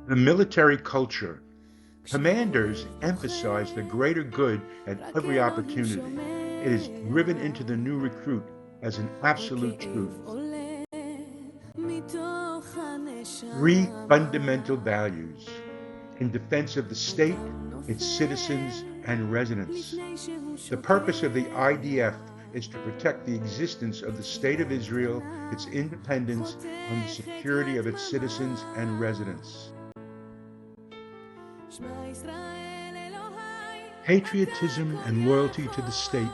The military culture. Commanders emphasize the greater good at every opportunity. It is driven into the new recruit as an absolute truth. Three fundamental values in defense of the state, its citizens, and residents. The purpose of the IDF is to protect the existence of the State of Israel, its independence, and the security of its citizens and residents. Patriotism and loyalty to the state.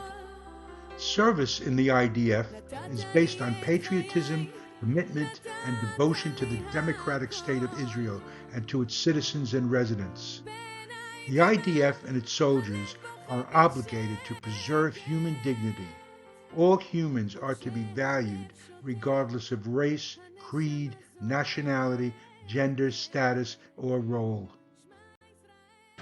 Service in the IDF is based on patriotism, commitment, and devotion to the democratic state of Israel and to its citizens and residents. The IDF and its soldiers are obligated to preserve human dignity. All humans are to be valued regardless of race, creed, nationality, gender, status, or role.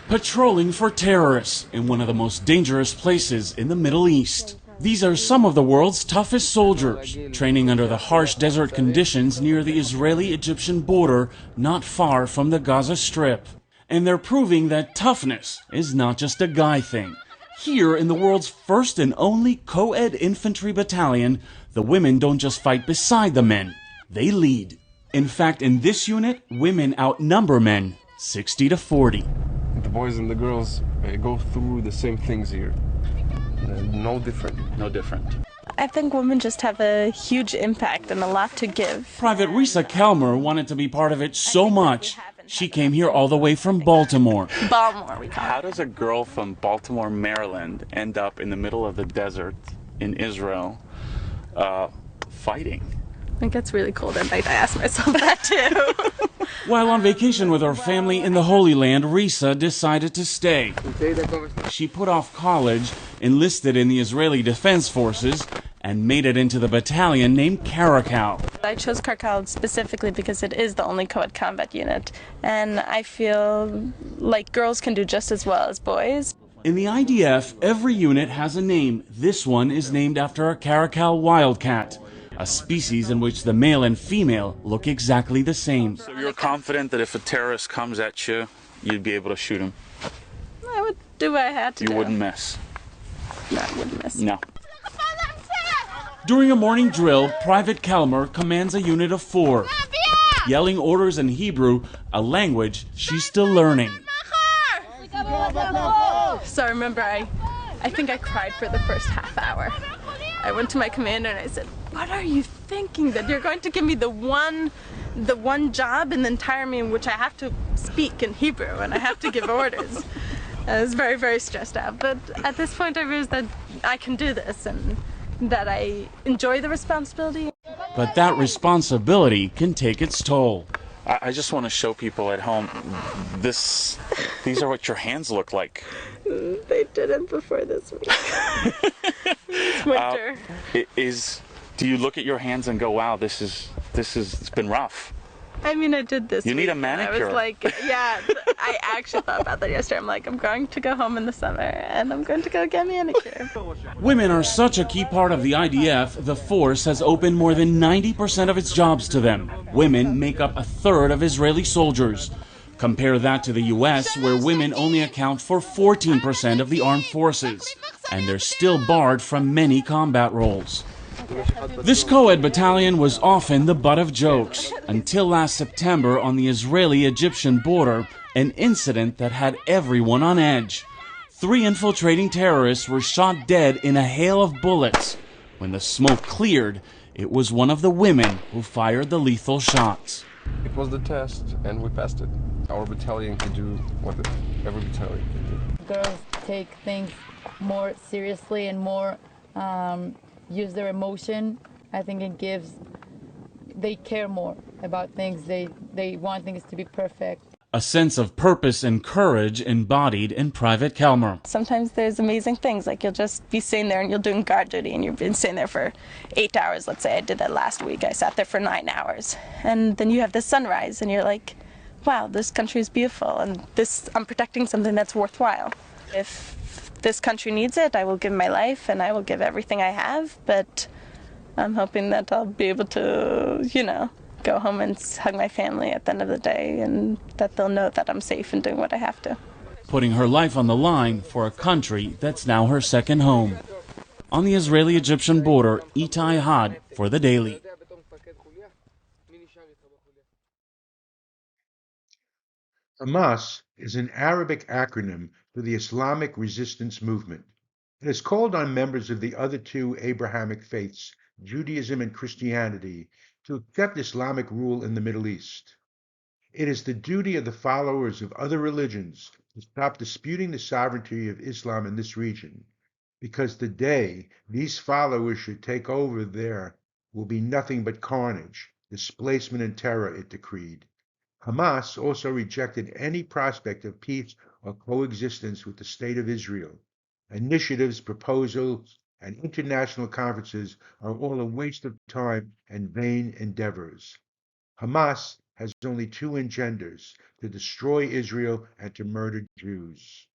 Patrolling for terrorists in one of the most dangerous places in the Middle East. These are some of the world's toughest soldiers, training under the harsh desert conditions near the Israeli-Egyptian border, not far from the Gaza Strip. And they're proving that toughness is not just a guy thing. Here in the world's first and only co-ed infantry battalion, the women don't just fight beside the men, they lead. In fact, in this unit, women outnumber men 60-40. The boys and the girls go through the same things here. No different. No different. I think women just have a huge impact and a lot to give. Private Risa Kalmer wanted to be part of it so much, she came here all the way from Baltimore. Baltimore, we call it. How does a girl from Baltimore, Maryland end up in the middle of the desert in Israel fighting? It gets really cold at night. I ask myself that too. While on vacation with her family in the Holy Land, Risa decided to stay. She put off college, enlisted in the Israeli Defense Forces, and made it into the battalion named Caracal. I chose Caracal specifically because it is the only co-ed combat unit, and I feel like girls can do just as well as boys. In the IDF, every unit has a name. This one is named after a Caracal wildcat, a species in which the male and female look exactly the same. So you're confident that if a terrorist comes at you, you'd be able to shoot him? I would do what I had to do. You wouldn't miss? No, I wouldn't miss. No. During a morning drill, Private Kalmer commands a unit of 4, yelling orders in Hebrew, a language she's still learning. So I remember I think I cried for the first half hour. I went to my commander and I said, "What are you thinking, that you're going to give me the one job in the entire army in which I have to speak in Hebrew and I have to give orders?" I was very, very stressed out. But at this point I realized that I can do this and that I enjoy the responsibility. But that responsibility can take its toll. I just want to show people at home, these are what your hands look like. They didn't before this week. It's winter. Do you look at your hands and go, wow, it's been rough? I mean, I did this. You need a week, manicure. I was like, yeah, I actually thought about that yesterday. I'm like, I'm going to go home in the summer and I'm going to go get a manicure. Women are such a key part of the IDF, the force has opened more than 90% of its jobs to them. Women make up a third of Israeli soldiers. Compare that to the US, where women only account for 14% of the armed forces, and they're still barred from many combat roles. This co-ed battalion was often the butt of jokes, until last September on the Israeli-Egyptian border, an incident that had everyone on edge. 3 infiltrating terrorists were shot dead in a hail of bullets. When the smoke cleared, it was one of the women who fired the lethal shots. It was the test, and we passed it. Our battalion could do what every battalion can do. Girls take things more seriously and more use their emotion. I think they care more about things. They want things to be perfect. A sense of purpose and courage embodied in Private Kalmer. Sometimes there's amazing things, like you'll just be sitting there and you're doing guard duty and you've been sitting there for 8 hours. Let's say I did that last week. I sat there for 9 hours. And then you have the sunrise and you're like, wow, this country is beautiful and I'm protecting something that's worthwhile. If this country needs it, I will give my life and I will give everything I have, but I'm hoping that I'll be able to, go home and hug my family at the end of the day, and that they'll know that I'm safe and doing what I have to. Putting her life on the line for a country that's now her second home. On the Israeli-Egyptian border, Itai Had for The Daily. Hamas is an Arabic acronym for the Islamic Resistance Movement. It is called on members of the other two Abrahamic faiths, Judaism and Christianity, to accept Islamic rule in the Middle East. It is the duty of the followers of other religions to stop disputing the sovereignty of Islam in this region, because the day these followers should take over there will be nothing but carnage, displacement, and terror, it decreed. Hamas also rejected any prospect of peace or coexistence with the State of Israel. Initiatives, proposals, and international conferences are all a waste of time and vain endeavors. Hamas has only two agendas: to destroy Israel and to murder Jews.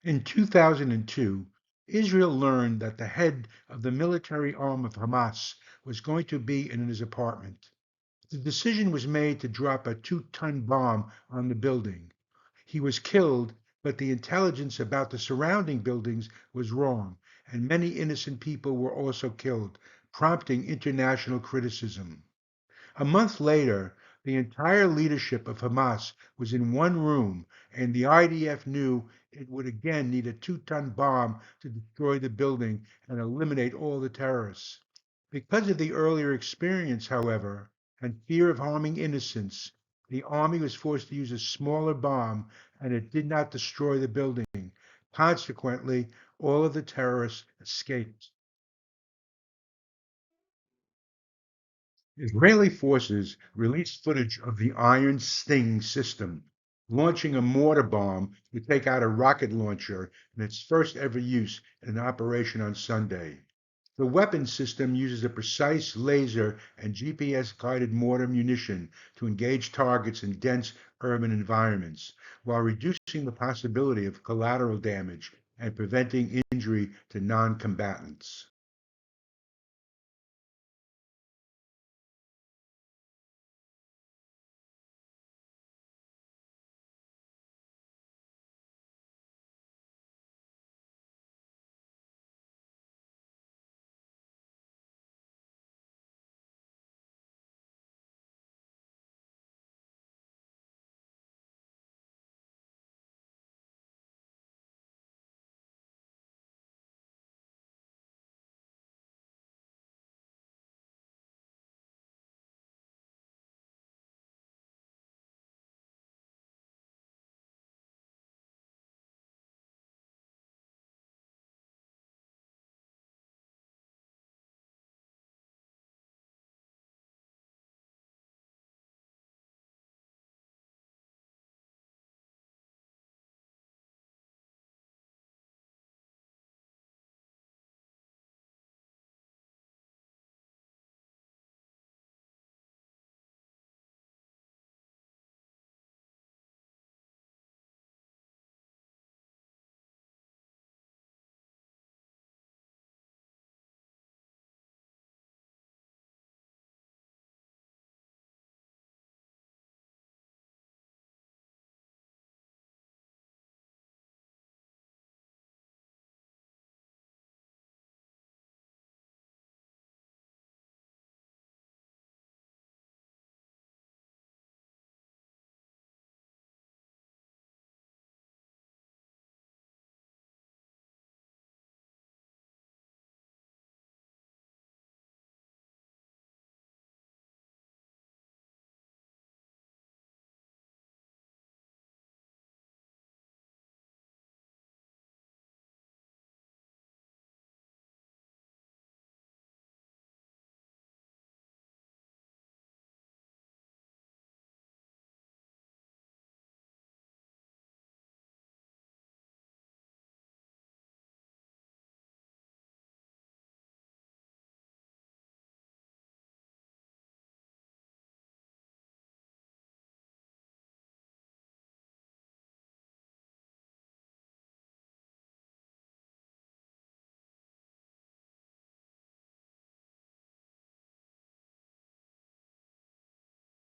In 2002, Israel learned that the head of the military arm of Hamas was going to be in his apartment. The decision was made to drop a 2-ton bomb on the building. He was killed, but the intelligence about the surrounding buildings was wrong, and many innocent people were also killed, prompting international criticism. A month later, the entire leadership of Hamas was in one room, and the IDF knew it would again need a 2-ton bomb to destroy the building and eliminate all the terrorists. Because of the earlier experience, however, and fear of harming innocents, the army was forced to use a smaller bomb, and it did not destroy the building. Consequently, all of the terrorists escaped. Israeli forces released footage of the Iron Sting system launching a mortar bomb to take out a rocket launcher in its first ever use in an operation on Sunday. The weapon system uses a precise laser and GPS-guided mortar munition to engage targets in dense urban environments, while reducing the possibility of collateral damage and preventing injury to non-combatants.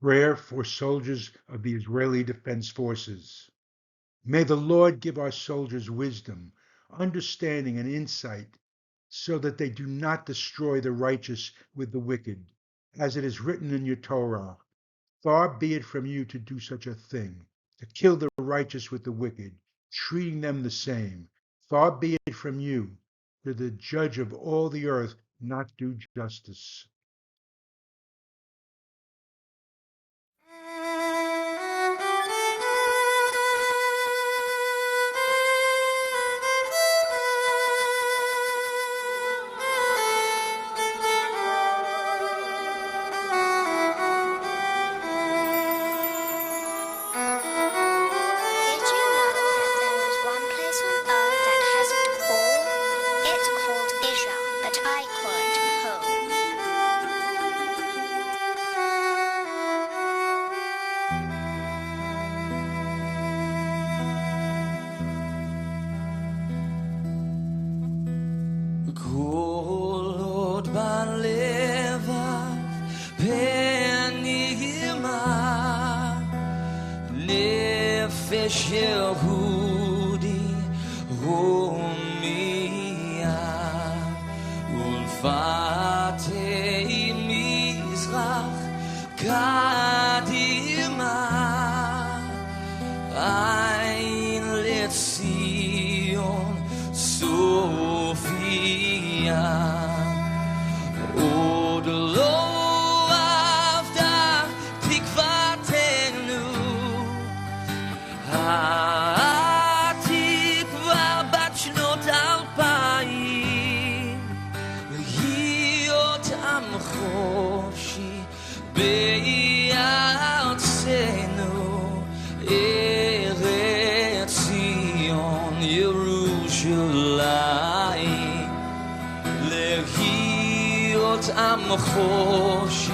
Prayer for soldiers of the Israeli Defense Forces. May the Lord give our soldiers wisdom, understanding, and insight, so that they do not destroy the righteous with the wicked, as it is written in your Torah. Far be it from you to do such a thing, to kill the righteous with the wicked, treating them the same. Far be it from you, to the judge of all the earth, not do justice. יהודי הומייה ולפתי מזרח קדימה עין לציון סופיה עוד לא עבדה תקוותנו התקווה בת שנות 2000 להיות עם חופשי בארצנו ארץ ציון ירושלים להיות עם חופשי